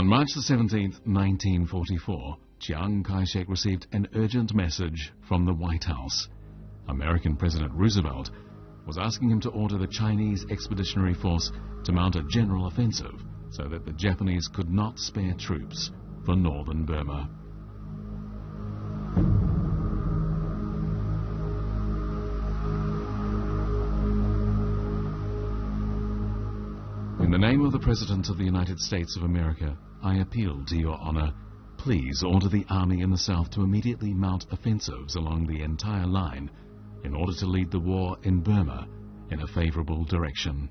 On March the 17th, 1944, Chiang Kai-shek received an urgent message from the White House. American President Roosevelt was asking him to order the Chinese Expeditionary Force to mount a general offensive so that the Japanese could not spare troops for northern Burma. In the name of the President of the United States of America, I appeal to your honor. Please order the army in the south to immediately mount offensives along the entire line in order to lead the war in Burma in a favorable direction.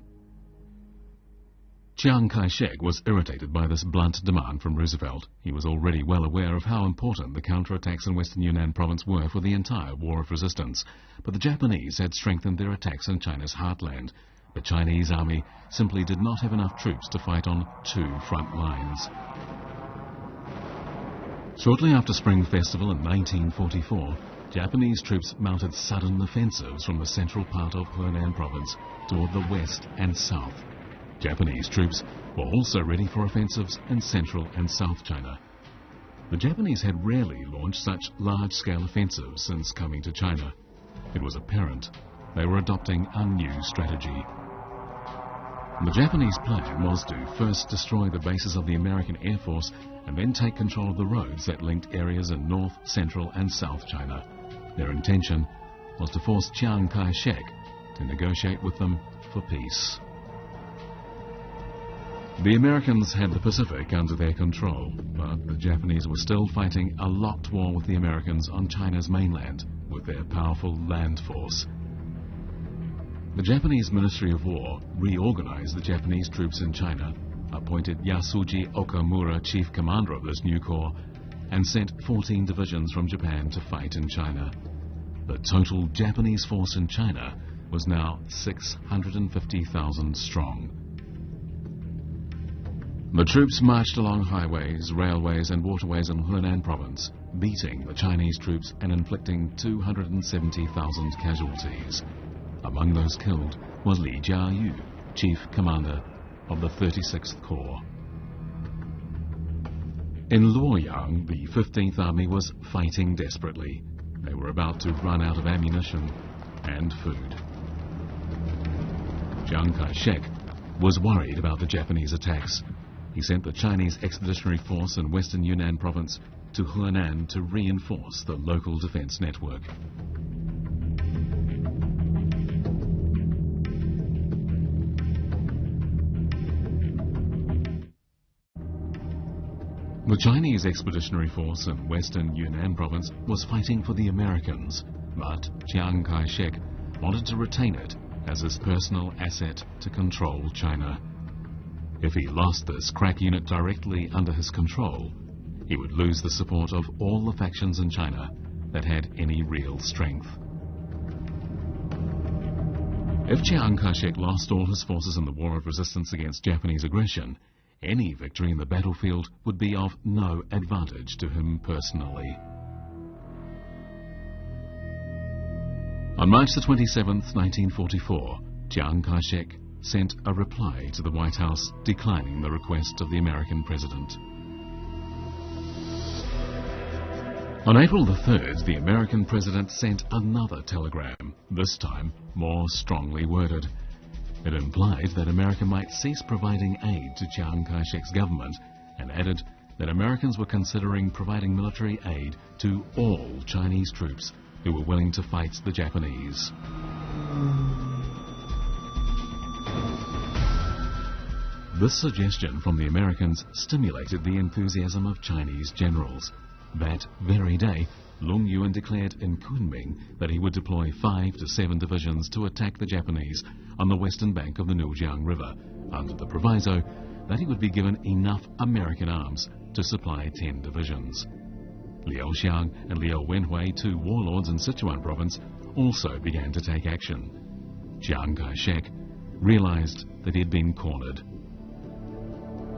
Chiang Kai-shek was irritated by this blunt demand from Roosevelt. He was already well aware of how important the counterattacks in western Yunnan province were for the entire war of resistance, but the Japanese had strengthened their attacks in China's heartland. The Chinese army simply did not have enough troops to fight on two front lines. Shortly after Spring Festival in 1944, Japanese troops mounted sudden offensives from the central part of Hunan province toward the west and south. Japanese troops were also ready for offensives in central and south China. The Japanese had rarely launched such large-scale offensives since coming to China. It was apparent they were adopting a new strategy. The Japanese plan was to first destroy the bases of the American Air Force and then take control of the roads that linked areas in North, Central and South China. Their intention was to force Chiang Kai-shek to negotiate with them for peace. The Americans had the Pacific under their control, but the Japanese were still fighting a locked war with the Americans on China's mainland with their powerful land force. The Japanese Ministry of War reorganized the Japanese troops in China, appointed Yasuji Okamura chief commander of this new corps, and sent 14 divisions from Japan to fight in China. The total Japanese force in China was now 650,000 strong. The troops marched along highways, railways and waterways in Hunan province, beating the Chinese troops and inflicting 270,000 casualties. Among those killed was Li Jiayu, chief commander of the 36th Corps. In Luoyang, the 15th Army was fighting desperately. They were about to run out of ammunition and food. Chiang Kai-shek was worried about the Japanese attacks. He sent the Chinese Expeditionary Force in western Yunnan province to Hunan to reinforce the local defense network. The Chinese Expeditionary Force in western Yunnan province was fighting for the Americans, but Chiang Kai-shek wanted to retain it as his personal asset to control China. If he lost this crack unit directly under his control, he would lose the support of all the factions in China that had any real strength. If Chiang Kai-shek lost all his forces in the war of resistance against Japanese aggression, any victory in the battlefield would be of no advantage to him personally. On March the 27th, 1944, Chiang Kai-shek sent a reply to the White House declining the request of the American president. On April the 3rd, the American president sent another telegram, this time more strongly worded. It implied that America might cease providing aid to Chiang Kai-shek's government and added that Americans were considering providing military aid to all Chinese troops who were willing to fight the Japanese. This suggestion from the Americans stimulated the enthusiasm of Chinese generals. That very day, Lung Yuan declared in Kunming that he would deploy 5 to 7 divisions to attack the Japanese on the western bank of the Nujiang River, under the proviso that he would be given enough American arms to supply 10 divisions. Liu Xiang and Liu Wenhui, two warlords in Sichuan province, also began to take action. Chiang Kai-shek realized that he had been cornered.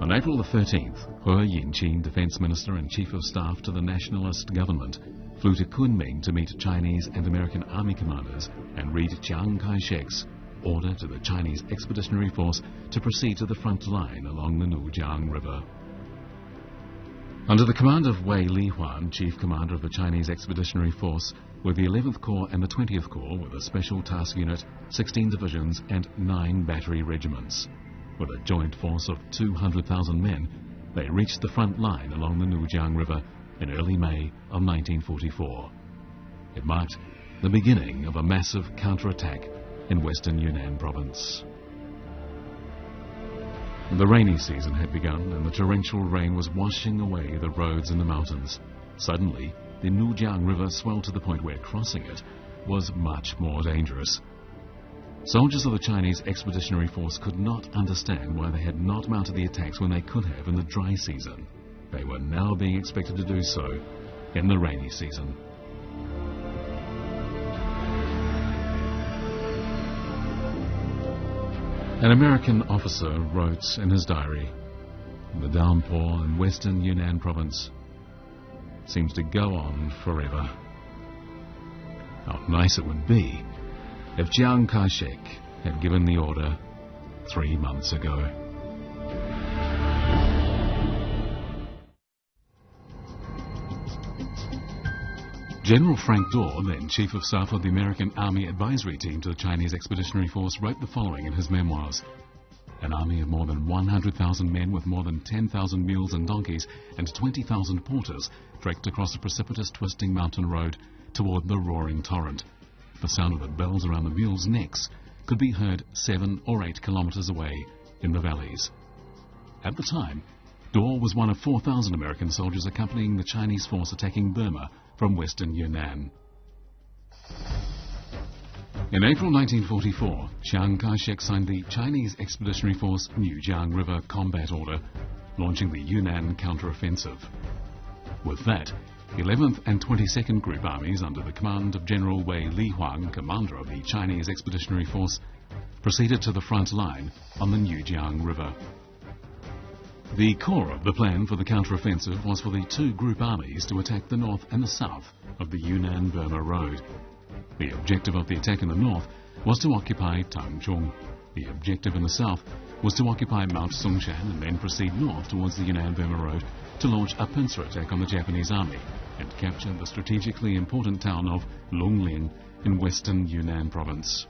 On April the 13th, He Yinqing, Defense Minister and Chief of Staff to the Nationalist government, flew to Kunming to meet Chinese and American army commanders and read Chiang Kai-shek's order to the Chinese Expeditionary Force to proceed to the front line along the Nujiang River. Under the command of Wei Lihuan, chief commander of the Chinese Expeditionary Force, were the 11th Corps and the 20th Corps with a special task unit, 16 divisions and 9 battery regiments. With a joint force of 200,000 men, they reached the front line along the Nujiang River in early May of 1944. It marked the beginning of a massive counterattack in western Yunnan province. The rainy season had begun and the torrential rain was washing away the roads and the mountains. Suddenly, the Nujiang River swelled to the point where crossing it was much more dangerous. Soldiers of the Chinese Expeditionary Force could not understand why they had not mounted the attacks when they could have in the dry season. They were now being expected to do so in the rainy season. An American officer wrote in his diary, "The downpour in western Yunnan province seems to go on forever." How nice it would be if Chiang Kai-shek had given the order 3 months ago. General Frank Dorr, then Chief of Staff of the American Army Advisory Team to the Chinese Expeditionary Force, wrote the following in his memoirs. An army of more than 100,000 men with more than 10,000 mules and donkeys and 20,000 porters trekked across a precipitous twisting mountain road toward the roaring torrent. The sound of the bells around the mules' necks could be heard 7 or 8 kilometers away in the valleys. At the time, Dorr was one of 4,000 American soldiers accompanying the Chinese force attacking Burma from western Yunnan. In April 1944, Chiang Kai-shek signed the Chinese Expeditionary Force Nujiang River Combat Order, launching the Yunnan counter-offensive. With that, 11th and 22nd Group Armies under the command of General Wei Lihuan, commander of the Chinese Expeditionary Force, proceeded to the front line on the Nujiang River. The core of the plan for the counter-offensive was for the 2 group armies to attack the north and the south of the Yunnan-Burma Road. The objective of the attack in the north was to occupy Tangchung. The objective in the south was to occupy Mount Sungshan and then proceed north towards the Yunnan-Burma Road to launch a pincer attack on the Japanese army and capture the strategically important town of Longling in western Yunnan province.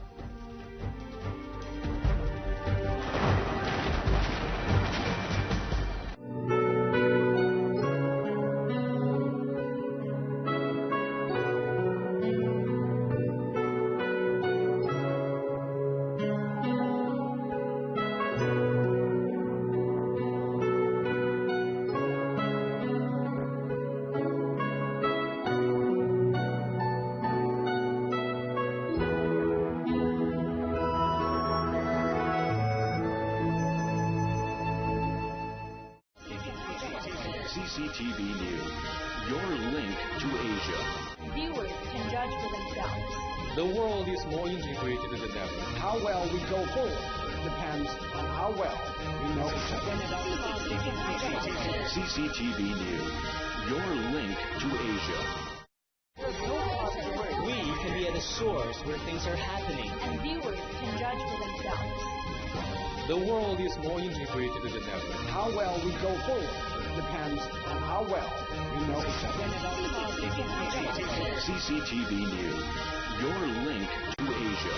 CCTV News, your link to Asia. Viewers can judge for themselves. The world is more integrated than ever. How well we go forward depends on how well we know each other. CCTV News, your link to Asia. We can be at the source where things are happening. And viewers can judge for themselves. The world is more integrated than ever. How well we go forward depends on how well we know each other. CCTV News, your link to Asia.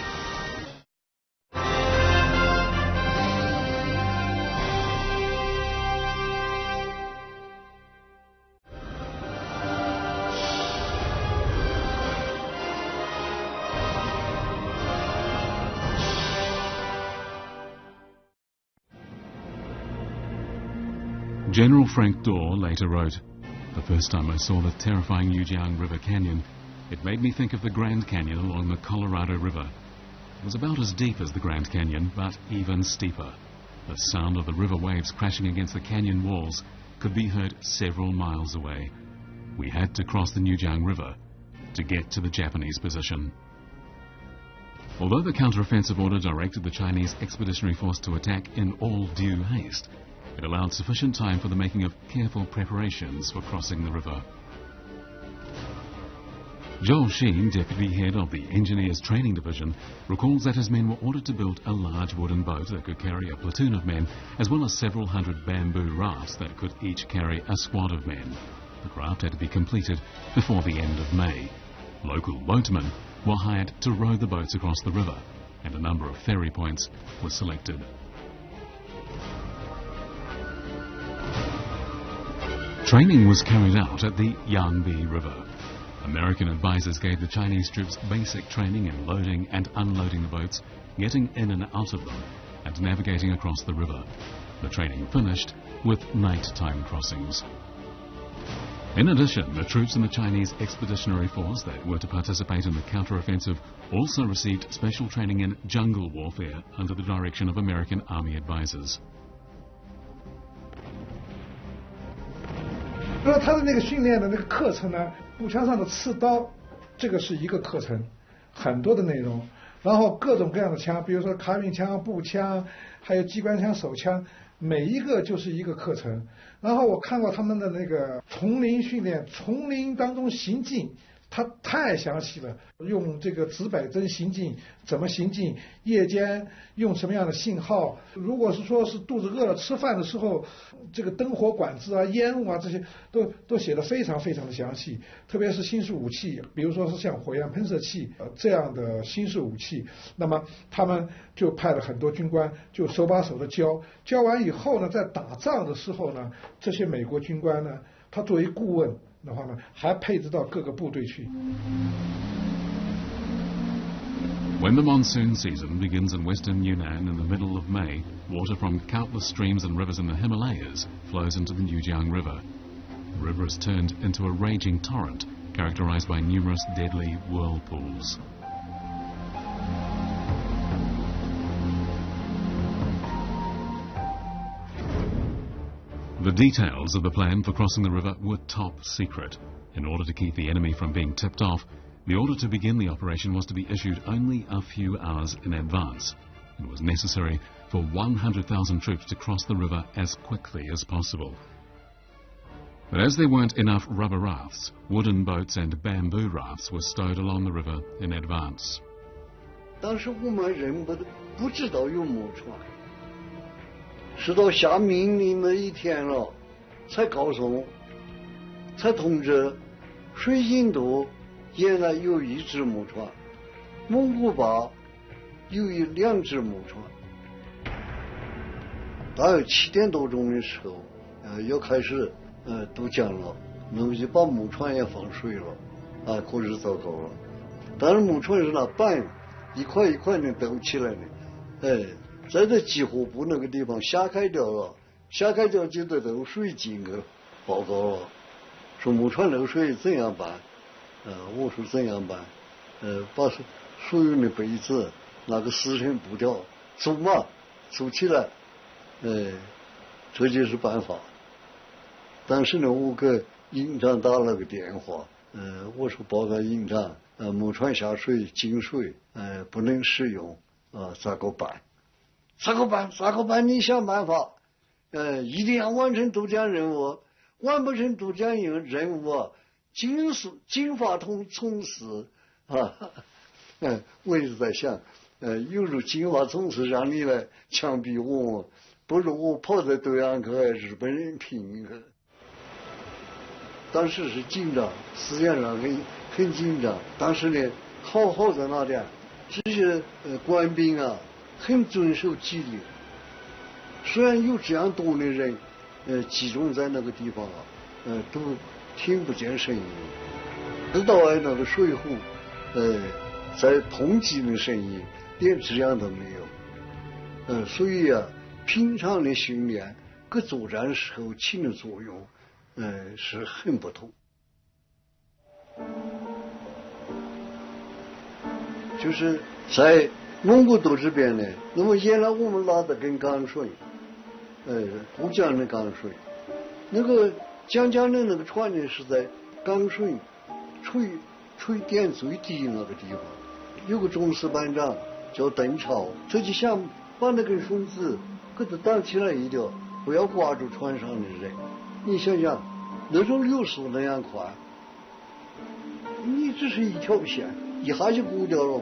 General Frank Dorr later wrote, "The first time I saw the terrifying Nujiang River Canyon, it made me think of the Grand Canyon along the Colorado River. It was about as deep as the Grand Canyon, but even steeper. The sound of the river waves crashing against the canyon walls could be heard several miles away. We had to cross the Nujiang River to get to the Japanese position." Although the counter-offensive order directed the Chinese Expeditionary Force to attack in all due haste, it allowed sufficient time for the making of careful preparations for crossing the river. Zhou Xin, deputy head of the Engineers Training Division, recalls that his men were ordered to build a large wooden boat that could carry a platoon of men, as well as several hundred bamboo rafts that could each carry a squad of men. The craft had to be completed before the end of May. Local boatmen were hired to row the boats across the river, and a number of ferry points were selected. Training was carried out at the Yangtze River. American advisors gave the Chinese troops basic training in loading and unloading the boats, getting in and out of them, and navigating across the river. The training finished with nighttime crossings. In addition, the troops in the Chinese Expeditionary Force that were to participate in the counter-offensive also received special training in jungle warfare under the direction of American Army advisors. 说他的那个训练的那个课程呢，步枪上的刺刀，这个是一个课程，很多的内容，然后各种各样的枪，比如说卡宾枪、步枪，还有机关枪、手枪，每一个就是一个课程。然后我看过他们的那个丛林训练，丛林当中行进，它太详细了，用这个指北针行进，怎么行进，夜间用什么样的信号，如果是说是肚子饿了吃饭的时候，这个灯火管制啊、烟雾啊这些都写得非常非常的详细，特别是新式武器，比如说是像火焰喷射器这样的新式武器，那么他们就派了很多军官就手把手的教完以后呢，在打仗的时候呢，这些美国军官呢，他作为顾问的话呢，还配置到各个部队去。When the monsoon season begins in western Yunnan in the middle of May, water from countless streams and rivers in the Himalayas flows into the Nujiang River. The river is turned into a raging torrent, characterized by numerous deadly whirlpools. The details of the plan for crossing the river were top secret. In order to keep the enemy from being tipped off, the order to begin the operation was to be issued only a few hours in advance. It was necessary for 100,000 troops to cross the river as quickly as possible. But as there weren't enough rubber rafts, wooden boats and bamboo rafts were stowed along the river in advance. 当时我们人不知道有木船，是到下命令那一天了，才告诉，才通知水印度原来有一只木船，蒙古巴有两只木船。大约7点多钟的时候，要开始渡江了，那么就把木船也放水了，可是糟糕了。但是木船是拿板一块一块的兜起来的，在这几乎部那个地方下开掉了，下开掉就得漏水井给报告了，说木船漏水怎样办？我说怎样办？把所有的被子拿个丝绳布条组嘛，组起来，这就是办法。但是呢，我给营长打了个电话，我说报告营长，木船下水进水，不能使用，咋个办？咋个办？你想办法，一定要完成渡江任务，完不成渡江任务，金发从死我一直在想，有如金发从死让你来枪毙我，不如我跑在对岸和日本人拼。当时是紧张，思想上很紧张。当时呢，好在哪点？这些官兵啊，很遵守纪律。虽然有这样多的人，集中在那个地方啊，都听不见声音，直到那个水壶，在通缉的声音，连这样都没有。所以啊，平常的训练跟作战时候起的作用。是很不同，就是在蒙古岛这边呢，那么原来我们拉的跟江水，渡江的江水，那个江的那个船呢是在江水垂点最低那个地方，有个中士班长叫邓超，他就想把那根绳子给它挡起来一点，不要挂住船上的人。你想想，那种流速那样快，你只是一条线，一下就固掉了，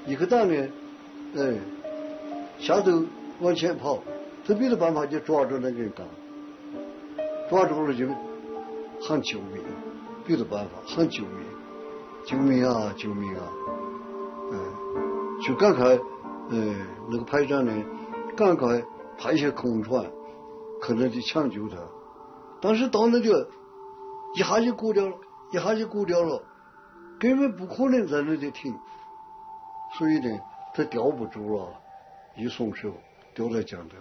一个蛋呢，下头往前跑，他别的办法就抓住那根杆，抓住了就喊救命，别的办法喊救命，救命啊，救命啊！就赶快，那个排长呢，赶快派一些空船，可能去抢救他。当时到那就一下就固掉了，一下就固掉了，根本不可能在那里停，所以呢，他吊不住了，一松手掉在江头。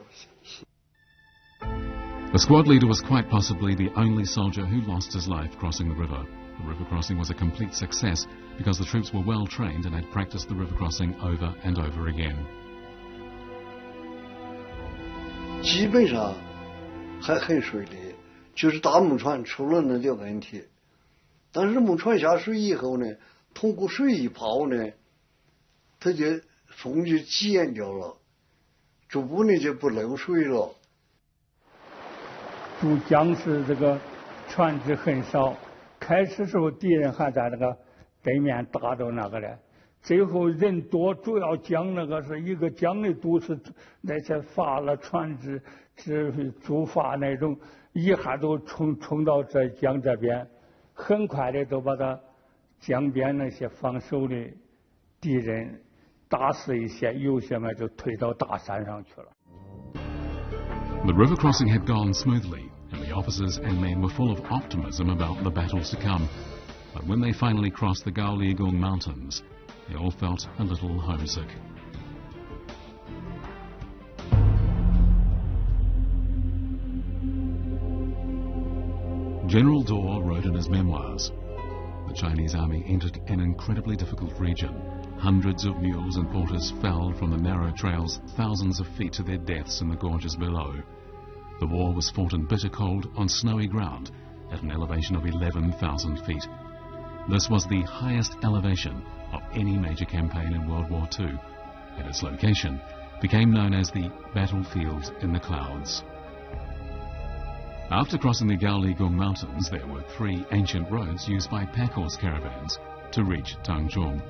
The squad leader was quite possibly the only soldier who lost his life crossing the river. The river crossing was a complete success because the troops were well trained and had practiced the river crossing over and over again. 基本上还很顺利，就是大木船出了那点问题，但是木船下水以后呢，通过水一泡呢，它就风就减掉了，逐步呢就不漏水了。渡江是这个船只很少，开始时候敌人还在那个对面打着那个嘞，最后人多，主要江那个是一个江的都是那些筏了船只竹筏那种，一下都冲到这江这边，很快的都把它江边那些防守的敌人打死一些，有些嘛就推到大山上去了。The river crossing had gone smoothly, and the officers and men were full of optimism about the battles to come. But when they finally crossed the Gaoligung Mountains, they all felt a little homesick. General Dorr wrote in his memoirs, the Chinese army entered an incredibly difficult region. Hundreds of mules and porters fell from the narrow trails thousands of feet to their deaths in the gorges below. The war was fought in bitter cold on snowy ground at an elevation of 11,000 feet. This was the highest elevation of any major campaign in World War II, and its location became known as the battlefield in the clouds. After crossing the Gaoligung Mountains, there were 3 ancient roads used by pack-horse caravans to reach Tangzhong,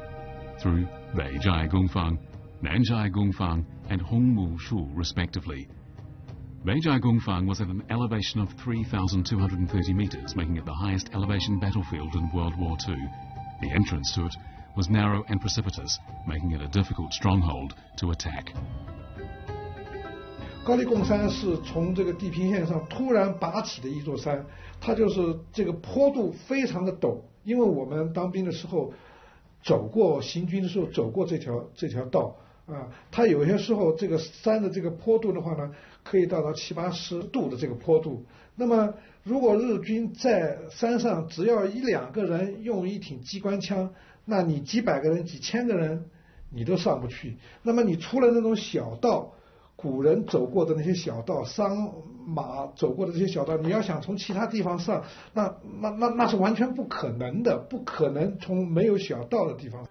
through Beijai Gongfang, Nanjai Gongfang and Hongmu Shu respectively. Beijai Gongfang was at an elevation of 3,230 meters, making it the highest elevation battlefield in World War II. The entrance to it was narrow and precipitous, making it a difficult stronghold to attack. 高丽贡山是从这个地平线上突然拔起的一座山，它就是这个坡度非常的陡，因为我们当兵的时候走过，行军的时候走过这条道啊，它有些时候这个山的这个坡度的话呢，可以到70-80度的这个坡度。那么如果日军在山上只要1-2个人用一挺机关枪，那你几百个人、几千个人你都上不去。那么你除了那种小道，古人走过的那些小道，商马走过的这些小道，你要想从其他地方上，那是完全不可能的，不可能从没有小道的地方。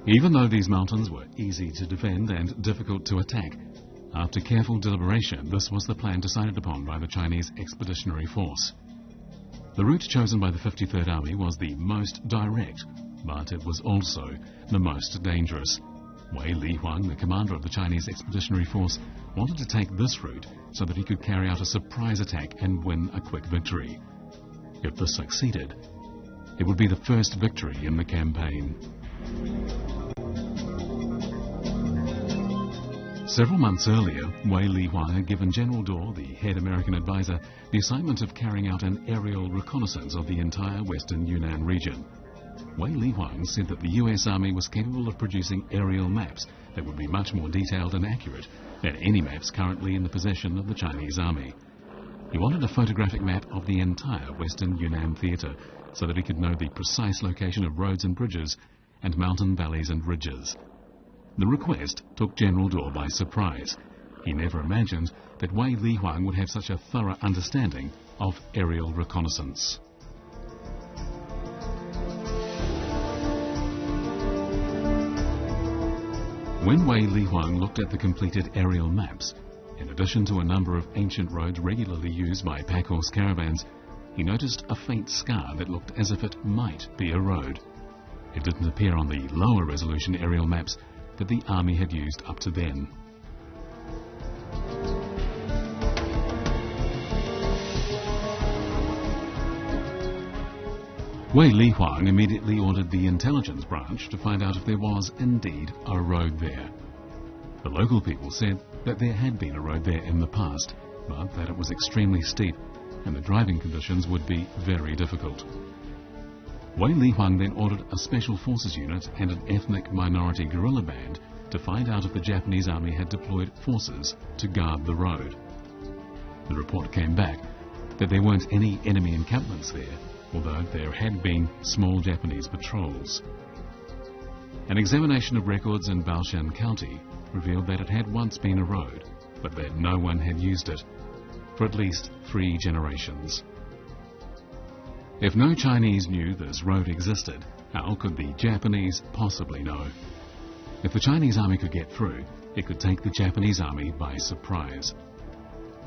Even though these mountains were easy to defend and difficult to attack, after careful deliberation, this was the plan decided upon by the Chinese Expeditionary Force. The route chosen by the 53rd Army was the most direct, but it was also the most dangerous. Wei Lihuang, the commander of the Chinese Expeditionary Force, wanted to take this route so that he could carry out a surprise attack and win a quick victory. If this succeeded, it would be the first victory in the campaign. Several months earlier, Wei Lihuang had given General Dorr, the head American advisor, the assignment of carrying out an aerial reconnaissance of the entire western Yunnan region. Wei Lihuang said that the US Army was capable of producing aerial maps that would be much more detailed and accurate than any maps currently in the possession of the Chinese Army. He wanted a photographic map of the entire western Yunnan theatre so that he could know the precise location of roads and bridges and mountain valleys and ridges. The request took General Dorr by surprise. He never imagined that Wei Lihuang would have such a thorough understanding of aerial reconnaissance. When Wei Lihuang looked at the completed aerial maps, in addition to a number of ancient roads regularly used by pack-horse caravans, he noticed a faint scar that looked as if it might be a road. It didn't appear on the lower resolution aerial maps that the army had used up to then. Wei Lihuang immediately ordered the intelligence branch to find out if there was indeed a road there. The local people said that there had been a road there in the past, but that it was extremely steep and the driving conditions would be very difficult. Wei Lihuang then ordered a special forces unit and an ethnic minority guerrilla band to find out if the Japanese army had deployed forces to guard the road. The report came back that there weren't any enemy encampments there, although there had been small Japanese patrols. An examination of records in Baoshan County revealed that it had once been a road, but that no one had used it for at least 3 generations. If no Chinese knew this road existed, how could the Japanese possibly know? If the Chinese army could get through, it could take the Japanese army by surprise.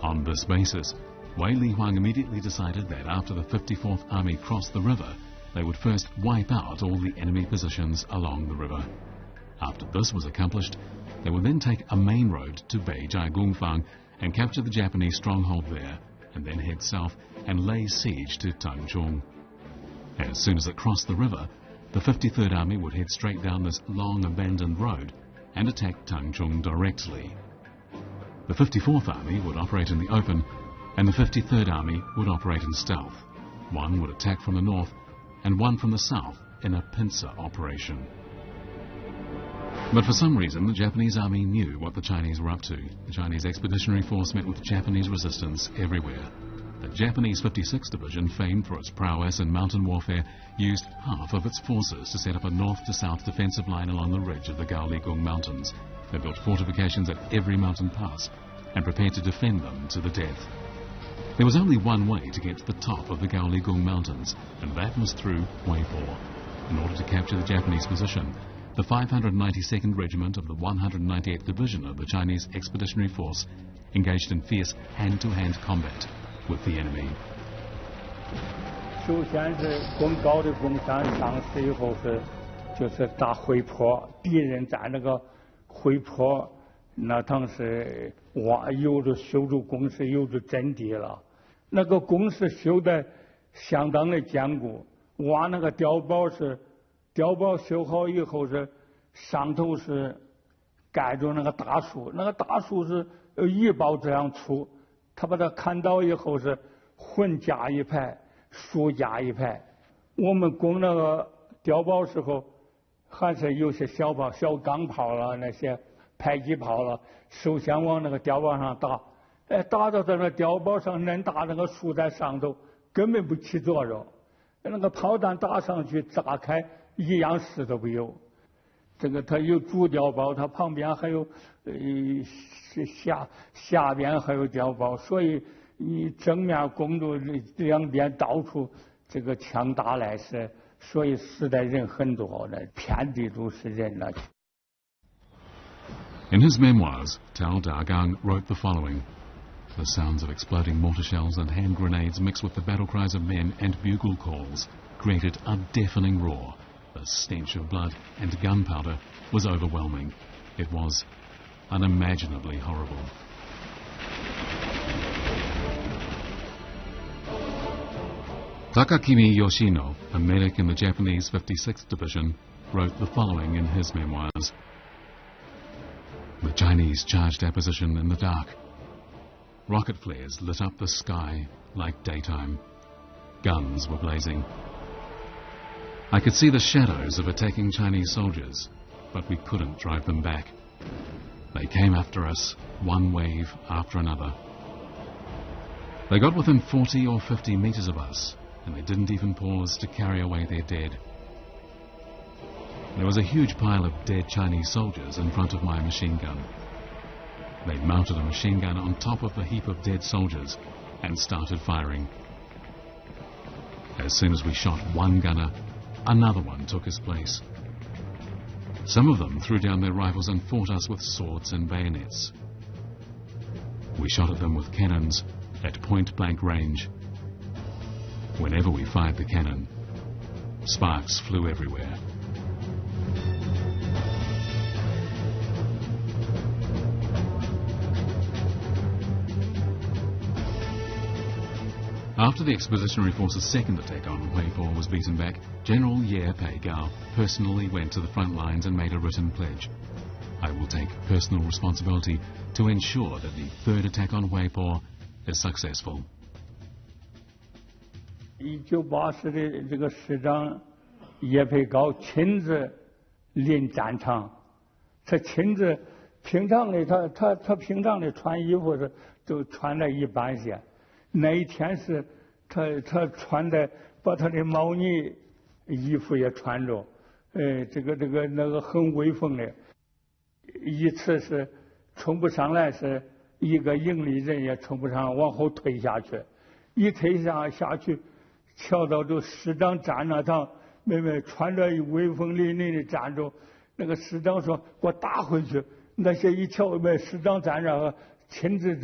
On this basis, Wei Lihuang immediately decided that after the 54th Army crossed the river, they would first wipe out all the enemy positions along the river. After this was accomplished, they would then take a main road to Beijai-Gungfang and capture the Japanese stronghold there, and then head south and lay siege to Tangchung. As soon as it crossed the river, the 53rd Army would head straight down this long abandoned road and attack Tangchung directly. The 54th Army would operate in the open, and the 53rd Army would operate in stealth. One would attack from the north and one from the south in a pincer operation. But for some reason, the Japanese army knew what the Chinese were up to. The Chinese Expeditionary Force met with Japanese resistance everywhere. The Japanese 56th Division, famed for its prowess in mountain warfare, used half of its forces to set up a north-to-south defensive line along the ridge of the Gaoligung Mountains. They built fortifications at every mountain pass and prepared to defend them to the death. There was only one way to get to the top of the Gaoligung Mountains, and that was through Weipo. In order to capture the Japanese position, the 592nd Regiment of the 198th Division of the Chinese Expeditionary Force engaged in fierce hand-to-hand combat with the enemy. 首先是攻高的攻山上市以后就是打回坡，敌人在那个回坡那当时有着修筑工事有着阵地了，那个工事修得相当的坚固，挖那个碉堡修好以后是上头是盖着那个大树，那个大树是1包这样粗，他把它砍倒以后是混架一排，竖架一排。我们攻那个碉堡时候还是有些小炮、小钢炮了，那些迫击炮了，首先往那个碉堡上打，打到这个碉堡上恁大那个树在上头根本不起作用，那个炮弹打上去炸开一样事都没有。这个它有主碉堡，它旁边还有下边还有碉堡，所以你正面攻着两边到处这个枪打来是，所以死的人很多的，遍地都是人了。In his memoirs, Tao Dagang wrote the following. The sounds of exploding mortar shells and hand grenades mixed with the battle cries of men and bugle calls created a deafening roar. The stench of blood and gunpowder was overwhelming. It was unimaginably horrible. Takakimi Yoshino, a medic in the Japanese 56th Division, wrote the following in his memoirs. The Chinese charged our position in the dark. Rocket flares lit up the sky like daytime. Guns were blazing. I could see the shadows of attacking Chinese soldiers, but we couldn't drive them back. They came after us, one wave after another. They got within 40 or 50 meters of us, and they didn't even pause to carry away their dead. There was a huge pile of dead Chinese soldiers in front of my machine gun. They mounted a machine gun on top of the heap of dead soldiers and started firing. As soon as we shot one gunner, another one took his place. Some of them threw down their rifles and fought us with swords and bayonets. We shot at them with cannons at point-blank range. whenever we fired the cannon. Sparks flew everywhere. After the Expeditionary Force's second attack on Huipo was beaten back, General Ye Pei-gao personally went to the front lines and made a written pledge. I will take personal responsibility to ensure that the third attack on Huipo is successful. 1980的这个师长叶培高亲自临战场，他亲自平常的他平常的穿衣服是都穿的一般些，那一天是他穿的把他的毛呢衣服也穿着，那个很威风的，一次是冲不上来，是一个营里人也冲不上，往后退下去，一退下去。瞧到这师长站那堂，妹妹穿着威风凛凛的站着，那个师长说：“给我打回去。”那些一瞧，师长站那，亲自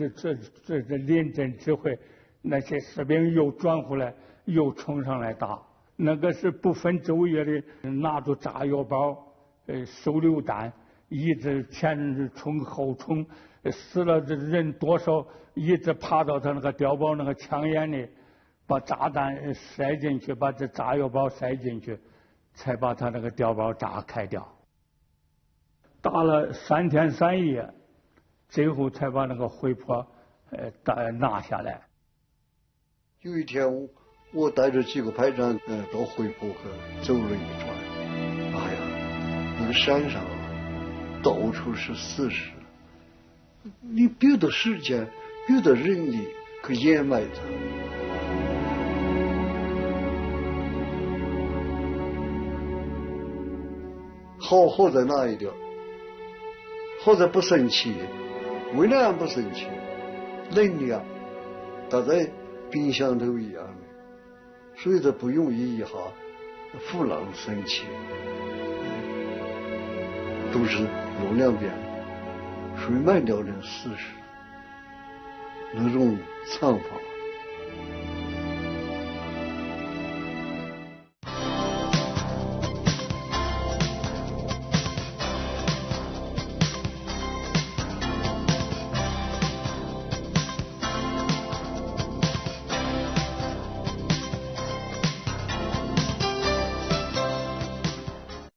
这临阵指挥，那些士兵又转回来，又冲上来打。那个是不分昼夜的，拿着炸药包，手榴弹，一直前冲后冲，死了这人多少，一直爬到他那个碉堡那个墙眼里。把炸弹塞进去，把这炸药包塞进去，才把他那个碉堡炸开掉。打了3天3夜，最后才把那个回坡拿下来。有一天，我带着几个排长到回坡去走了一转，哎呀，那个山上到处是死尸，你别的时间、别的人力可掩埋它。好在哪一点？好在不生气，为那样不生气？能量它在冰箱头一样的，所以它不容易一下腐烂生气，都是有两边水漫掉的事实，那种惨法。